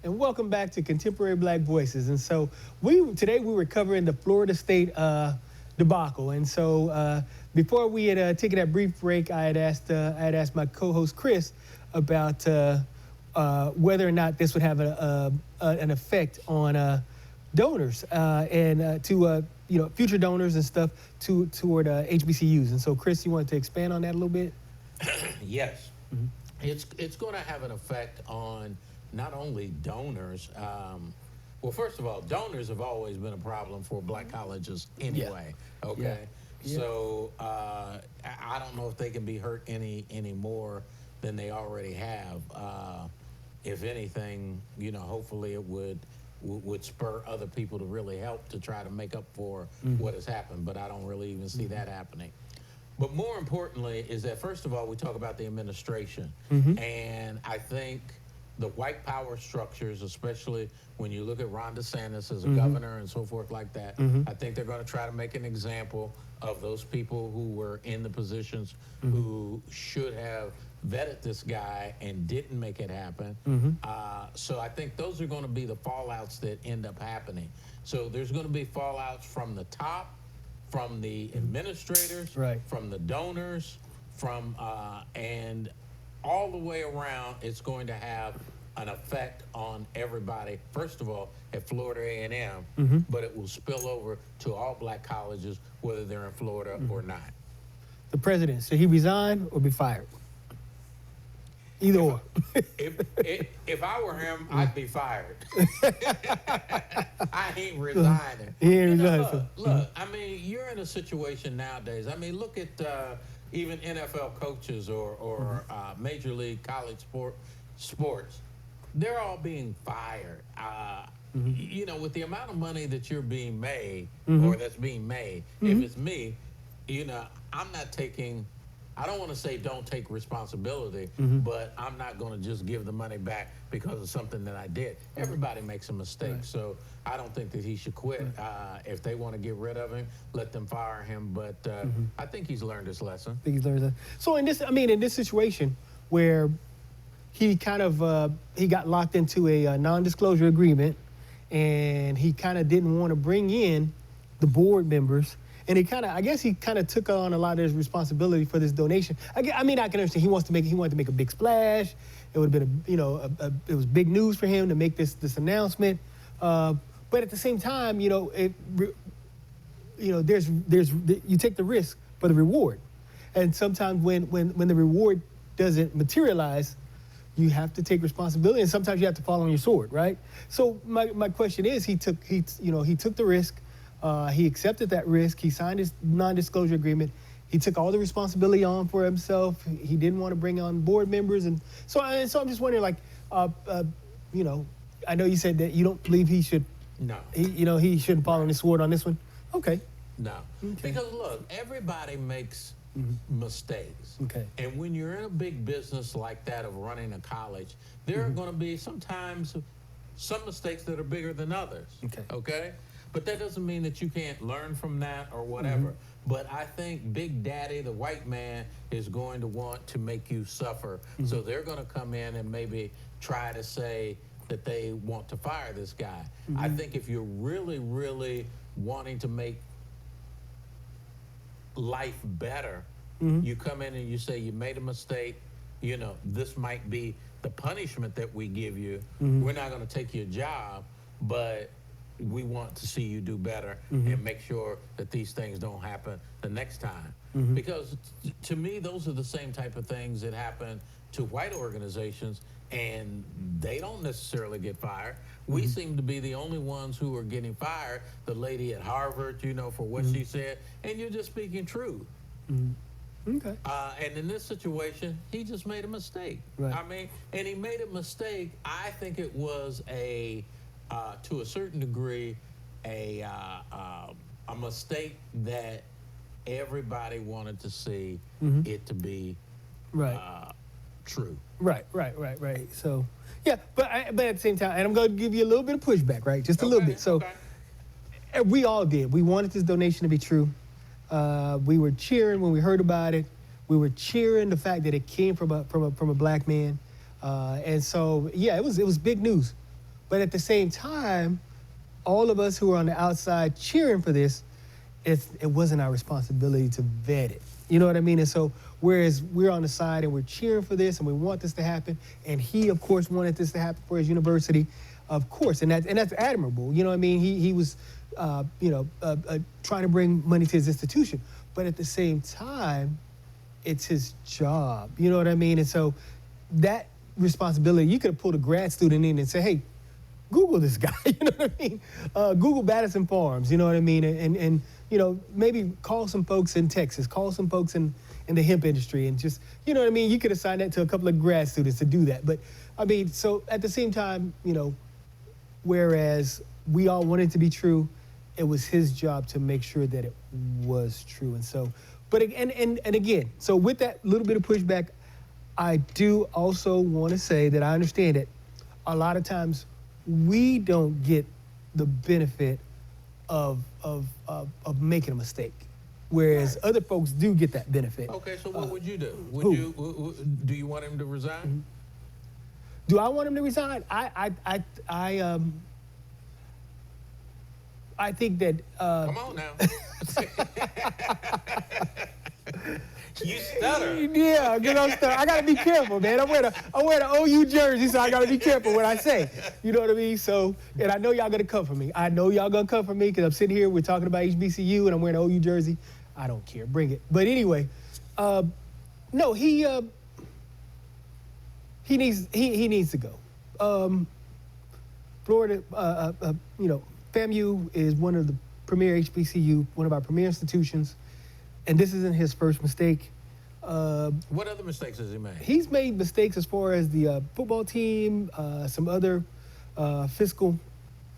and welcome back to Contemporary Black Voices. And so today we were covering the Florida State debacle. And so before we had taken that brief break, I had asked my co-host Chris about whether or not this would have an effect on donors and to future donors and stuff toward HBCUs. And so Chris, you wanted to expand on that a little bit? Yes. Mm-hmm. It's going to have an effect on not only donors. Well, first of all, donors have always been a problem for black colleges anyway. Yeah. Okay. Yeah. So I don't know if they can be hurt any more than they already have. If anything, hopefully it would spur other people to really help to try to make up for what has happened. But I don't really even see that happening. But more importantly is that, first of all, we talk about the administration. And I think the white power structures, especially when you look at Ron DeSantis as a governor and so forth like that, I think they're going to try to make an example of those people who were in the positions who should have vetted this guy and didn't make it happen. So I think those are going to be the fallouts that end up happening. So there's going to be fallouts from the top, from the administrators, right, from the donors, and all the way around. It's going to have an effect on everybody. First of all, at Florida A&M, but it will spill over to all black colleges, whether they're in Florida or not. The president, should he resign or be fired? Either or. If I were him, I'd be fired. I ain't resigning. Look, I mean, you're in a situation nowadays. I mean, look at even NFL coaches or Major League college sports. They're all being fired. With the amount of money that you're being made or that's being made, if it's me, I'm not taking... I don't want to say don't take responsibility, but I'm not going to just give the money back because of something that I did. Everybody makes a mistake, right. So I don't think that he should quit. Right. If they want to get rid of him, let them fire him. But I think he's learned his lesson. So in this situation where he kind of he got locked into a non-disclosure agreement, and he kind of didn't want to bring in the board members. And he kind of took on a lot of his responsibility for this donation. I can understand he wanted to make a big splash. It would have been it was big news for him to make this announcement. But at the same time, there's you take the risk for the reward, and sometimes when the reward doesn't materialize, you have to take responsibility, and sometimes you have to fall on your sword, right? So my question is, he took the risk. He accepted that risk. He signed his non-disclosure agreement. He took all the responsibility on for himself. He didn't want to bring on board members, and so I'm just wondering, I know you said that you don't believe he should. No. He shouldn't fall on his sword on this one. Okay. No. Okay. Because look, everybody makes mistakes. Okay. And when you're in a big business like that of running a college, there are going to be sometimes some mistakes that are bigger than others. Okay. But that doesn't mean that you can't learn from that or whatever. But I think Big Daddy, the white man, is going to want to make you suffer. So they're going to come in and maybe try to say that they want to fire this guy. I think if you're really, really wanting to make life better, you come in and you say you made a mistake. This might be the punishment that we give you. We're not going to take your job, but we want to see you do better and make sure that these things don't happen the next time. Because to me, those are the same type of things that happen to white organizations, and they don't necessarily get fired. We seem to be the only ones who are getting fired. The lady at Harvard, for what she said, and you're just speaking truth. Okay. And in this situation, he just made a mistake. Right. And he made a mistake. I think it was to a certain degree, a mistake that everybody wanted to see it to be true. Right. So, yeah, but at the same time, and I'm going to give you a little bit of pushback, right? Just a little bit. So, we all did. We wanted this donation to be true. We were cheering when we heard about it. We were cheering the fact that it came from a black man. And so, yeah, it was big news. But at the same time, all of us who are on the outside cheering for this, it wasn't our responsibility to vet it. You know what I mean? And so, whereas we're on the side and we're cheering for this and we want this to happen, and he, of course, wanted this to happen for his university, of course, and that's admirable. You know what I mean? He was, trying to bring money to his institution, but at the same time, it's his job. You know what I mean? And so, that responsibility, you could have pulled a grad student in and say, hey, Google this guy. You know what I mean? Google Madison Farms. You know what I mean? And maybe call some folks in Texas, call some folks in the hemp industry, and just, you know what I mean? You could assign that to a couple of grad students to do that. But I mean, so at the same time, whereas we all want it to be true, it was his job to make sure that it was true. And so, but and again, so with that little bit of pushback, I do also want to say that I understand that a lot of times we don't get the benefit of making a mistake, whereas other folks do get that benefit. Okay, so what would you do? Do you want him to resign? Mm-hmm. Do I want him to resign? I think that. Come on now. You stutter. Yeah, because I'm stutter. I gotta be careful, man. I wear the OU jersey, so I gotta be careful what I say. You know what I mean? So, and I know y'all gonna come for me. I know y'all gonna come for me because I'm sitting here. We're talking about HBCU, and I'm wearing an OU jersey. I don't care. Bring it. But anyway, no, he needs to go. Florida, FAMU is one of the premier HBCU, one of our premier institutions, and this isn't his first mistake. What other mistakes has he made? He's made mistakes as far as the football team, some other fiscal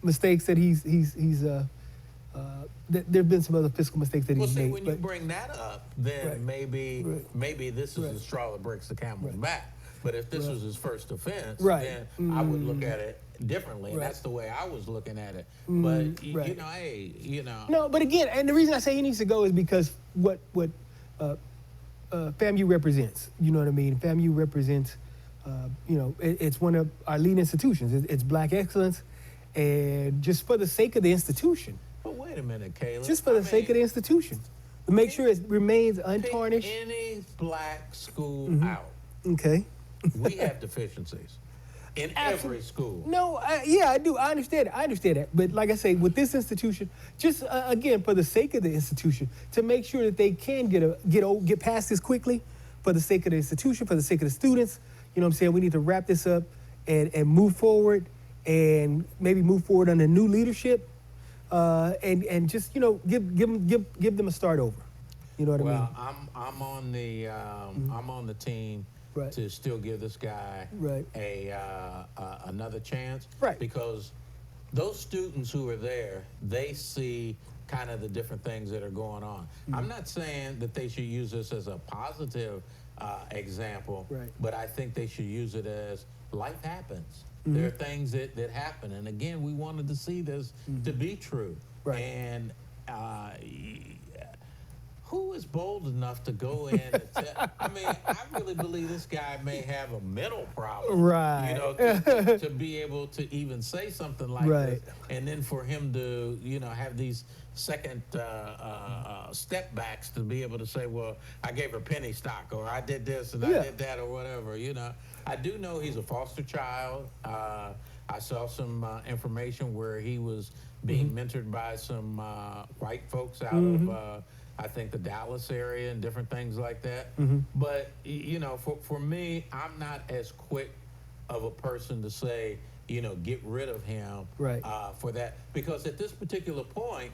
mistakes that there've been some other fiscal mistakes that he's made. Well, see, when you bring that up, then maybe this is the straw that breaks the camel's back. But if this was his first offense, then I would look at it differently, and that's the way I was looking at it. But No, but again, and the reason I say he needs to go is because what FAMU represents. You know what I mean? FAMU represents, it's one of our leading institutions. It's Black excellence, and just for the sake of the institution. But wait a minute, Caleb. Just for the sake of the institution, to make sure it remains untarnished. Pick any black school out. Okay. We have deficiencies in every school. No, I do. I understand that. But like I say, with this institution, just again, for the sake of the institution, to make sure that they can get past this quickly, for the sake of the institution, for the sake of the students, you know what I'm saying? We need to wrap this up and move forward, and maybe move forward under new leadership, and just give them a start over. You know what I mean? Well, I'm on the team. Right. To still give this guy another chance, right? Because those students who are there, they see kind of the different things that are going on. I'm not saying that they should use this as a positive example, but I think they should use it as life happens. There are things that happen, and again, we wanted to see this to be true, and. Who is bold enough to go in and tell? I mean, I really believe this guy may have a mental problem. Right. To be able to even say something like this. And then for him to, have these second step backs to be able to say, well, I gave her penny stock, or I did this and I did that, or whatever, I do know he's a foster child. I saw some information where he was being mentored by some white folks out of I think the Dallas area and different things like that. But, for me, I'm not as quick of a person to say, get rid of him for that. Because at this particular point,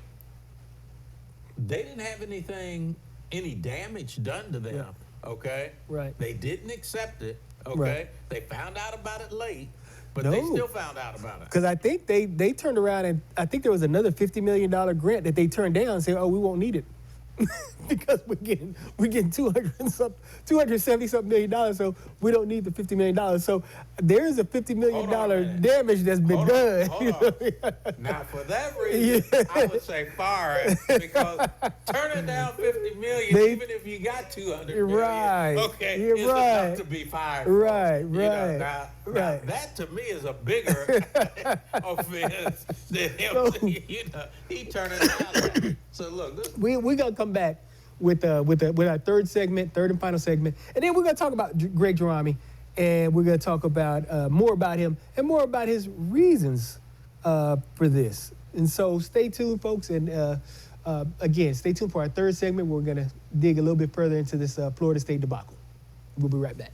they didn't have any damage done to them, okay? Right. They didn't accept it, okay? They found out about it late. But they still found out about it. Because I think they turned around, and I think there was another $50 million grant that they turned down and said, oh, we won't need it. because we're getting 270 something $270 million, so we don't need the $50 million. So there is a $50 million damage that's been done. Hold on. Now, for that reason, I would say fire it, because turning down $50 million, even if you got $200 million, right. Okay, You're is right. enough to be fired. Right, You know, right, now, right. that to me is a bigger offense than him. He turning down that. So look, this, We're gonna come back with our third and final segment, and then we're gonna talk about Greg Jerami, and we're gonna talk about more about him and more about his reasons for this. And so stay tuned, folks, and again, stay tuned for our third segment. We're gonna dig a little bit further into this Florida State debacle. We'll be right back.